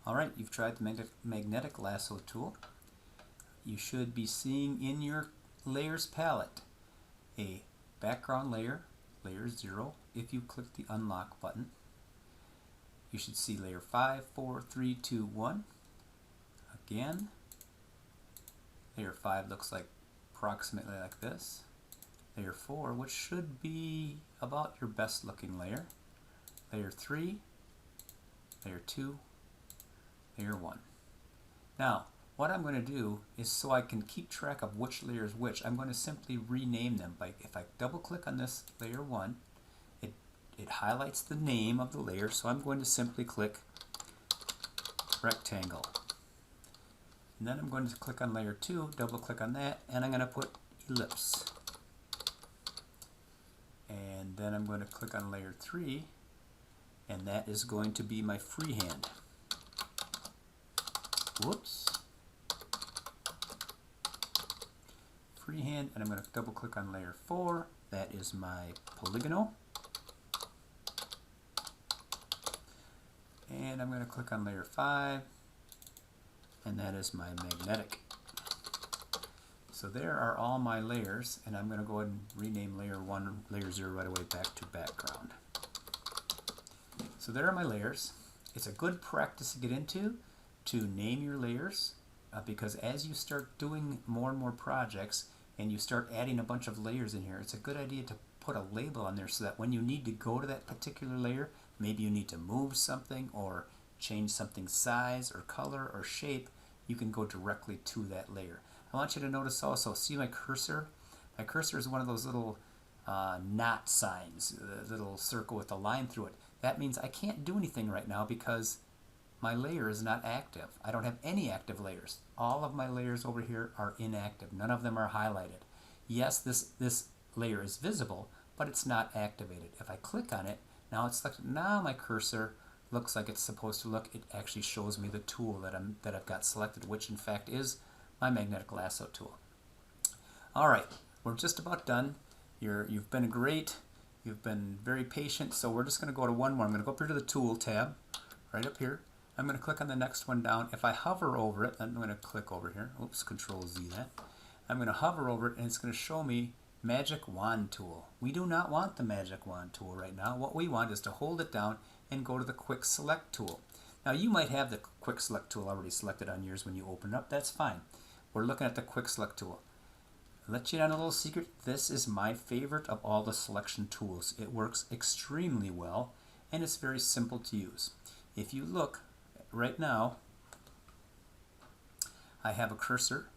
Alright, you've tried the magnetic lasso tool. You should be seeing in your layers palette a background layer, layer 0, if you click the unlock button. You should see layer 5, 4, 3, 2, 1. Again, layer 5 looks like approximately like this. Layer 4, which should be about your best looking layer. Layer 3, layer 2, layer 1. Now, what I'm going to do is, so I can keep track of which layer is which, I'm going to simply rename them. If I double click on this layer 1, it highlights the name of the layer, so I'm going to simply click rectangle. And then I'm going to click on layer 2, double click on that, and I'm going to put ellipse. And then I'm going to click on layer 3, and that is going to be my freehand. Whoops. Freehand, and I'm going to double click on layer 4. That is my polygonal. And I'm going to click on layer 5, and that is my magnetic. So there are all my layers, and I'm going to go ahead and rename layer 1, layer 0 right away back to background. So there are my layers. It's a good practice to get into to name your layers, because as you start doing more and more projects and you start adding a bunch of layers in here, it's a good idea to put a label on there so that when you need to go to that particular layer, maybe you need to move something or change something's size or color or shape, you can go directly to that layer. I want you to notice also, see my cursor? My cursor is one of those little knot signs, the little circle with a line through it. That means I can't do anything right now because my layer is not active. I don't have any active layers. All of my layers over here are inactive. None of them are highlighted. Yes, this layer is visible, but it's not activated. If I click on it, now it's selected. Now my cursor looks like it's supposed to look. It actually shows me the tool that I've got selected, which in fact is my magnetic lasso tool. All right, we're just about done. You've been great. You've been very patient. So we're just going to go to one more. I'm going to go up here to the tool tab, right up here. I'm going to click on the next one down. If I hover over it, I'm going to click over here. Oops, Control Z that. I'm going to hover over it, and it's going to show me Magic Wand Tool. We do not want the Magic Wand Tool right now. What we want is to hold it down and go to the Quick Select tool. Now you might have the Quick Select tool already selected on yours when you open it up. That's fine. We're looking at the Quick Select tool. I'll let you in on a little secret. This is my favorite of all the selection tools. It works extremely well, and it's very simple to use. If you look right now, I have a cursor,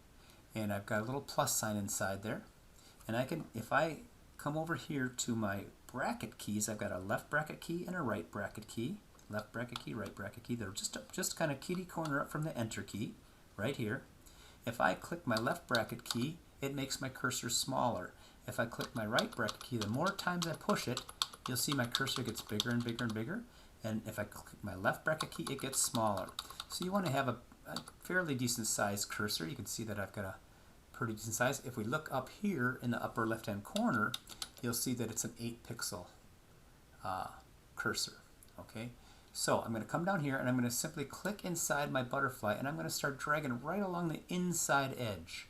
and I've got a little plus sign inside there. And I can, if I come over here to my bracket keys, I've got a left bracket key and a right bracket key. Left bracket key, right bracket key. They're just kind of kitty corner up from the enter key, right here. If I click my left bracket key, it makes my cursor smaller. If I click my right bracket key, the more times I push it, you'll see my cursor gets bigger and bigger and bigger. And if I click my left bracket key, it gets smaller. So you want to have a fairly decent sized cursor. You can see that I've got a pretty decent size. If we look up here in the upper left hand corner, you'll see that it's an 8 pixel cursor. Okay, so I'm going to come down here and I'm going to simply click inside my butterfly, and I'm going to start dragging right along the inside edge.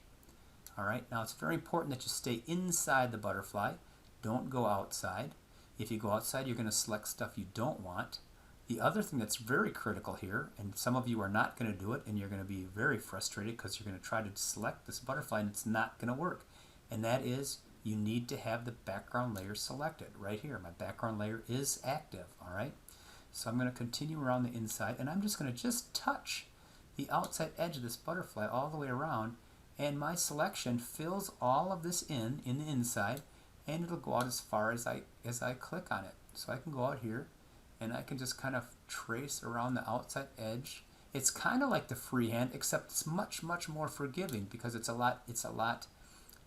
Alright, now it's very important that you stay inside the butterfly. Don't go outside. If you go outside, you're going to select stuff you don't want. The other thing that's very critical here, and some of you are not going to do it, and you're going to be very frustrated because you're going to try to select this butterfly and it's not going to work, and that is you need to have the background layer selected. Right here, my background layer is active. Alright, so I'm going to continue around the inside, and I'm just going to touch the outside edge of this butterfly all the way around, and my selection fills all of this in the inside, and it'll go out as far as I click on it. So I can go out here and I can just kind of trace around the outside edge. It's kind of like the freehand, except it's much more forgiving because it's a lot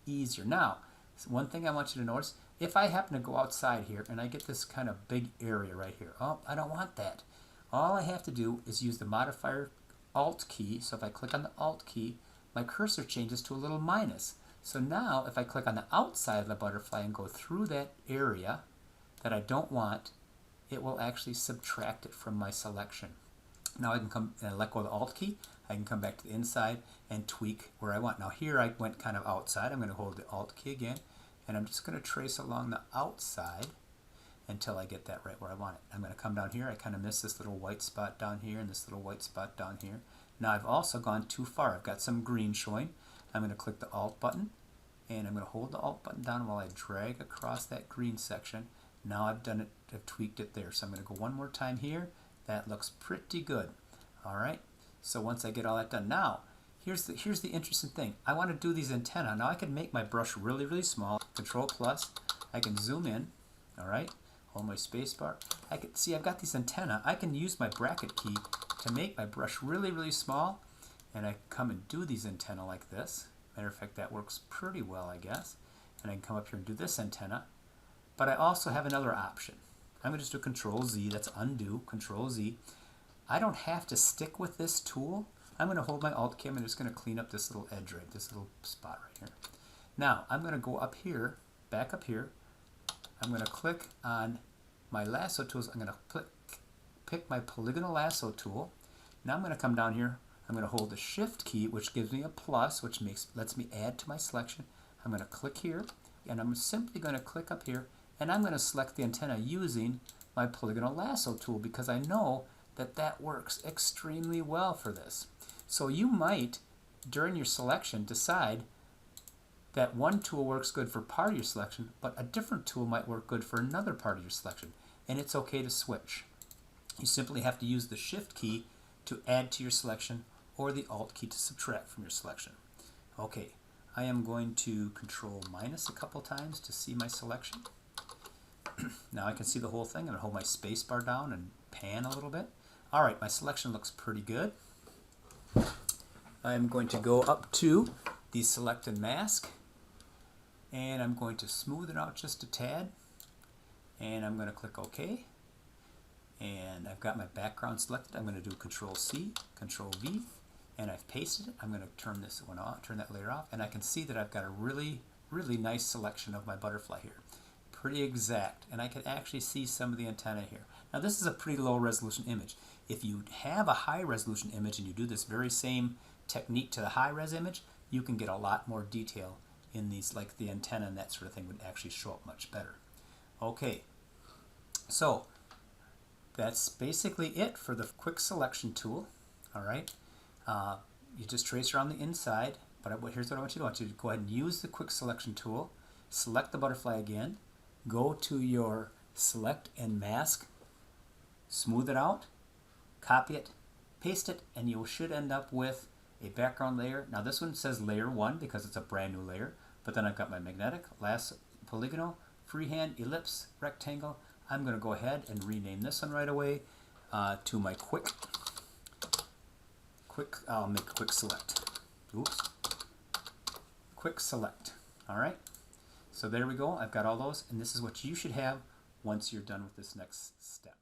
easier. Now, one thing I want you to notice, if I happen to go outside here and I get this kind of big area right here, oh, I don't want that. All I have to do is use the modifier Alt key. So if I click on the Alt key, my cursor changes to a little minus. So now if I click on the outside of the butterfly and go through that area that I don't want, it will actually subtract it from my selection. Now I can come and let go of the Alt key. I can come back to the inside and tweak where I want. Now here I went kind of outside. I'm going to hold the Alt key again, and I'm just going to trace along the outside until I get that right where I want it. I'm going to come down here. I kind of missed this little white spot down here and this little white spot down here. Now I've also gone too far. I've got some green showing. I'm going to click the Alt button, and I'm going to hold the Alt button down while I drag across that green section. Now I've done it, I've tweaked it there. So I'm going to go one more time here. That looks pretty good. All right. So once I get all that done, now here's the interesting thing. I want to do these antennae. Now I can make my brush really, really small. Control plus. I can zoom in. All right. Hold my space bar. I can see I've got these antennae. I can use my bracket key to make my brush really, really small, and I come and do these antennae like this. Matter of fact, that works pretty well, I guess. And I can come up here and do this antenna. But I also have another option. I'm going to just do Control Z. That's undo. Control Z. I don't have to stick with this tool. I'm going to hold my Alt key. I'm just going to clean up this little edge right, this little spot right here. Now I'm going to go up here, back up here. I'm going to click on my lasso tools. I'm going to pick my polygonal lasso tool. Now I'm going to come down here. I'm going to hold the Shift key, which gives me a plus, which lets me add to my selection. I'm going to click here, and I'm simply going to click up here, and I'm going to select the antenna using my polygonal lasso tool because I know that that works extremely well for this. So you might, during your selection, decide that one tool works good for part of your selection, but a different tool might work good for another part of your selection, and it's okay to switch. You simply have to use the Shift key to add to your selection or the Alt key to subtract from your selection. Okay, I am going to Control minus a couple times to see my selection. Now I can see the whole thing. I'm going to hold my space bar down and pan a little bit. Alright, my selection looks pretty good. I'm going to go up to the Select and Mask, and I'm going to smooth it out just a tad, and I'm going to click OK. And I've got my background selected. I'm going to do Control C, Control V, and I've pasted it. I'm going to turn this one off, turn that layer off, and I can see that I've got a really, really nice selection of my butterfly here. Pretty exact, and I can actually see some of the antennae here. Now this is a pretty low resolution image. If you have a high resolution image and you do this very same technique to the high res image, you can get a lot more detail in these, like the antenna and that sort of thing would actually show up much better. Okay, so that's basically it for the quick selection tool. All right, you just trace around the inside, but here's what I want you to do. I want you to go ahead and use the quick selection tool, select the butterfly again, go to your Select and Mask, smooth it out, copy it, paste it, and you should end up with a background layer. Now this one says layer 1 because it's a brand new layer, but then I've got my magnetic, lasso, polygonal, freehand, ellipse, rectangle. I'm going to go ahead and rename this one right away to my quick. I'll make quick select. Oops. Quick select. All right. So there we go. I've got all those, and this is what you should have once you're done with this next step.